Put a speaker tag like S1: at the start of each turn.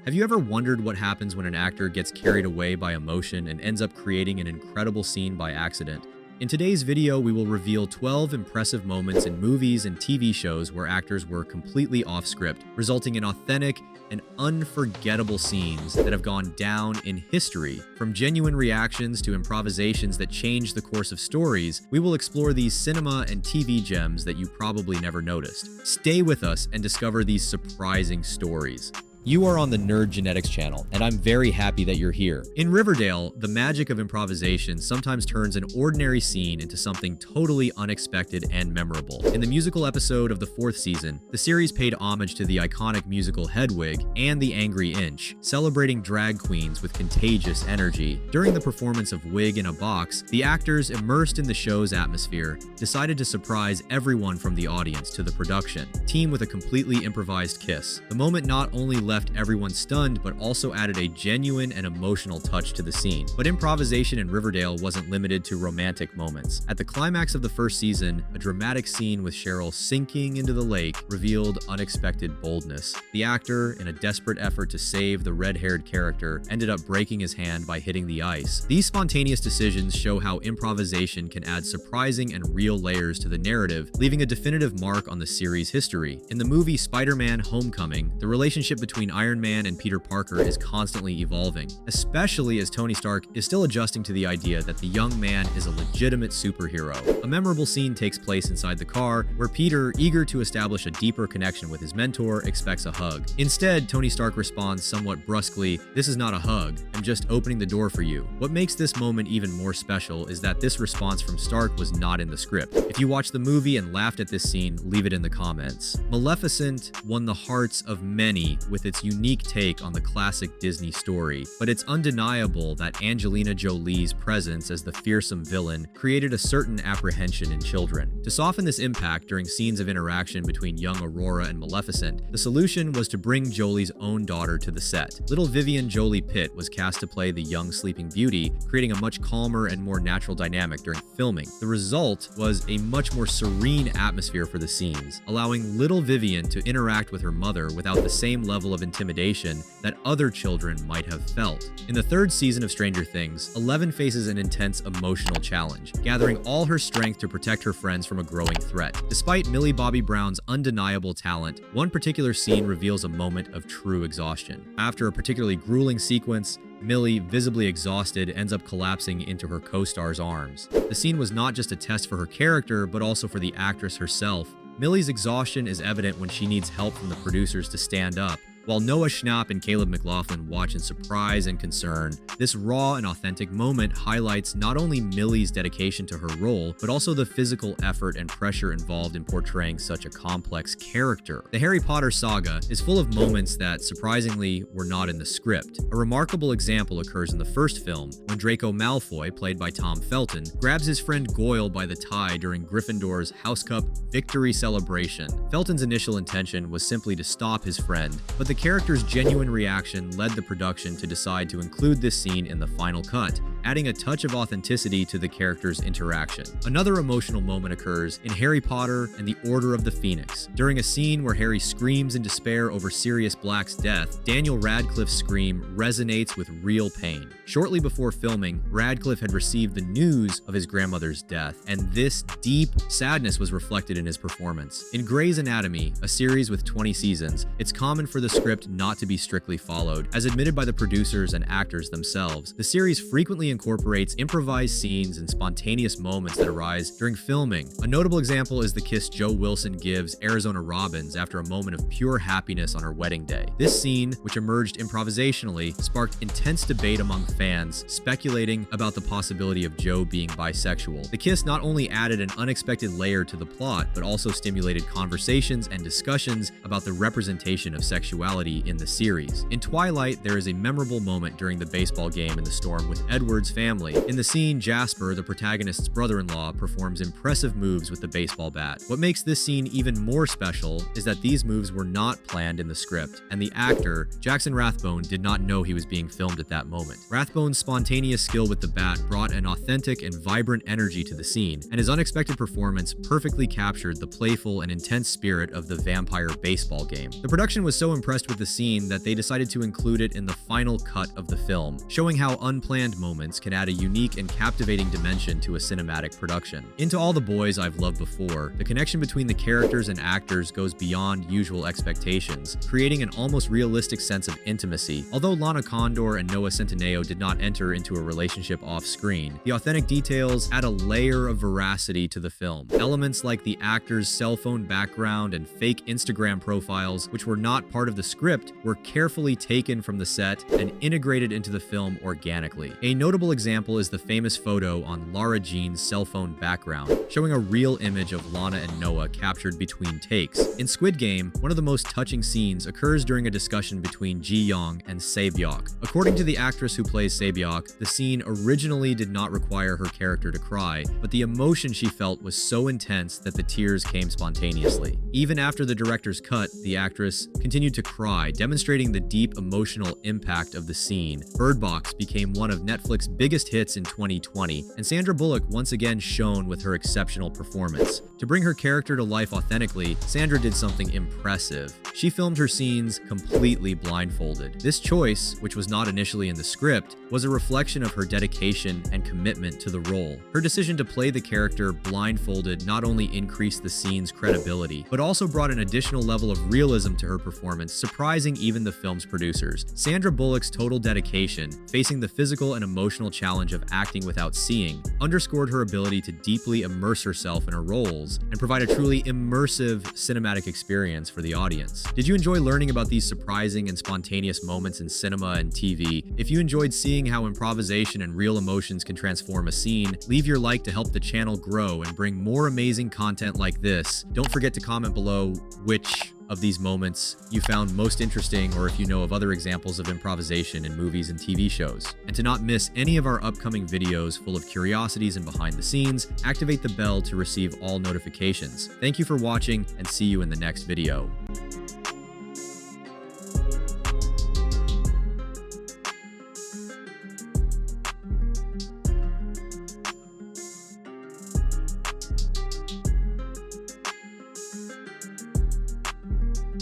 S1: Have you ever wondered what happens when an actor gets carried away by emotion and ends up creating an incredible scene by accident? In today's video, we will reveal 12 impressive moments in movies and TV shows where actors were completely off script, resulting in authentic and unforgettable scenes that have gone down in history. From genuine reactions to improvisations that change the course of stories, we will explore these cinema and TV gems that you probably never noticed. Stay with us and discover these surprising stories. You are on the Nerd Genetics channel, and I'm very happy that you're here. In Riverdale, the magic of improvisation sometimes turns an ordinary scene into something totally unexpected and memorable. In the musical episode of the 4th season, the series paid homage to the iconic musical Hedwig and the Angry Inch, celebrating drag queens with contagious energy. During the performance of Wig in a Box, the actors, immersed in the show's atmosphere, decided to surprise everyone from the audience to the production team with a completely improvised kiss. The moment not only left everyone stunned, but also added a genuine and emotional touch to the scene. But improvisation in Riverdale wasn't limited to romantic moments. At the climax of the 1st season, a dramatic scene with Cheryl sinking into the lake revealed unexpected boldness. The actor, in a desperate effort to save the red-haired character, ended up breaking his hand by hitting the ice. These spontaneous decisions show how improvisation can add surprising and real layers to the narrative, leaving a definitive mark on the series' history. In the movie Spider-Man: Homecoming, the relationship between Iron Man and Peter Parker is constantly evolving, especially as Tony Stark is still adjusting to the idea that the young man is a legitimate superhero. A memorable scene takes place inside the car, where Peter, eager to establish a deeper connection with his mentor, expects a hug. Instead, Tony Stark responds somewhat brusquely, "This is not a hug, I'm just opening the door for you." What makes this moment even more special is that this response from Stark was not in the script. If you watched the movie and laughed at this scene, leave it in the comments. Maleficent won the hearts of many with its unique take on the classic Disney story, but it's undeniable that Angelina Jolie's presence as the fearsome villain created a certain apprehension in children. To soften this impact during scenes of interaction between young Aurora and Maleficent, the solution was to bring Jolie's own daughter to the set. Little Vivian Jolie Pitt was cast to play the young Sleeping Beauty, creating a much calmer and more natural dynamic during filming. The result was a much more serene atmosphere for the scenes, allowing little Vivian to interact with her mother without the same level of intimidation that other children might have felt. In the 3rd season of Stranger Things, Eleven faces an intense emotional challenge, gathering all her strength to protect her friends from a growing threat. Despite Millie Bobby Brown's undeniable talent, one particular scene reveals a moment of true exhaustion. After a particularly grueling sequence, Millie, visibly exhausted, ends up collapsing into her co-star's arms. The scene was not just a test for her character, but also for the actress herself. Millie's exhaustion is evident when she needs help from the producers to stand up. While Noah Schnapp and Caleb McLaughlin watch in surprise and concern, this raw and authentic moment highlights not only Millie's dedication to her role, but also the physical effort and pressure involved in portraying such a complex character. The Harry Potter saga is full of moments that, surprisingly, were not in the script. A remarkable example occurs in the 1st film, when Draco Malfoy, played by Tom Felton, grabs his friend Goyle by the tie during Gryffindor's House Cup victory celebration. Felton's initial intention was simply to stop his friend, but the character's genuine reaction led the production to decide to include this scene in the final cut, adding a touch of authenticity to the character's interaction. Another emotional moment occurs in Harry Potter and the Order of the Phoenix. During a scene where Harry screams in despair over Sirius Black's death, Daniel Radcliffe's scream resonates with real pain. Shortly before filming, Radcliffe had received the news of his grandmother's death, and this deep sadness was reflected in his performance. In Grey's Anatomy, a series with 20 seasons, it's common for the script not to be strictly followed. As admitted by the producers and actors themselves, the series frequently incorporates improvised scenes and spontaneous moments that arise during filming. A notable example is the kiss Joe Wilson gives Arizona Robbins after a moment of pure happiness on her wedding day. This scene, which emerged improvisationally, sparked intense debate among fans, speculating about the possibility of Joe being bisexual. The kiss not only added an unexpected layer to the plot, but also stimulated conversations and discussions about the representation of sexuality in the series. In Twilight, there is a memorable moment during the baseball game in the storm with Edward towards family. In the scene, Jasper, the protagonist's brother-in-law, performs impressive moves with the baseball bat. What makes this scene even more special is that these moves were not planned in the script, and the actor, Jackson Rathbone, did not know he was being filmed at that moment. Rathbone's spontaneous skill with the bat brought an authentic and vibrant energy to the scene, and his unexpected performance perfectly captured the playful and intense spirit of the vampire baseball game. The production was so impressed with the scene that they decided to include it in the final cut of the film, showing how unplanned moments can add a unique and captivating dimension to a cinematic production. Into All the Boys I've Loved Before, the connection between the characters and actors goes beyond usual expectations, creating an almost realistic sense of intimacy. Although Lana Condor and Noah Centineo did not enter into a relationship off-screen, the authentic details add a layer of veracity to the film. Elements like the actor's cell phone background and fake Instagram profiles, which were not part of the script, were carefully taken from the set and integrated into the film organically. A notable example is the famous photo on Lara Jean's cell phone background, showing a real image of Lana and Noah captured between takes. In Squid Game, one of the most touching scenes occurs during a discussion between Ji-young and Se-byok. According to the actress who plays Se-byok, the scene originally did not require her character to cry, but the emotion she felt was so intense that the tears came spontaneously. Even after the director's cut, the actress continued to cry, demonstrating the deep emotional impact of the scene. Bird Box became one of Netflix's biggest hits in 2020, and Sandra Bullock once again shone with her exceptional performance. To bring her character to life authentically, Sandra did something impressive. She filmed her scenes completely blindfolded. This choice, which was not initially in the script, was a reflection of her dedication and commitment to the role. Her decision to play the character blindfolded not only increased the scene's credibility, but also brought an additional level of realism to her performance, surprising even the film's producers. Sandra Bullock's total dedication, facing the physical and emotional challenge of acting without seeing, underscored her ability to deeply immerse herself in her roles and provide a truly immersive cinematic experience for the audience. Did you enjoy learning about these surprising and spontaneous moments in cinema and TV? If you enjoyed seeing how improvisation and real emotions can transform a scene, leave your like to help the channel grow and bring more amazing content like this. Don't forget to comment below which of these moments you found most interesting, or if you know of other examples of improvisation in movies and TV shows. And to not miss any of our upcoming videos full of curiosities and behind the scenes, activate the bell to receive all notifications. Thank you for watching, and see you in the next video.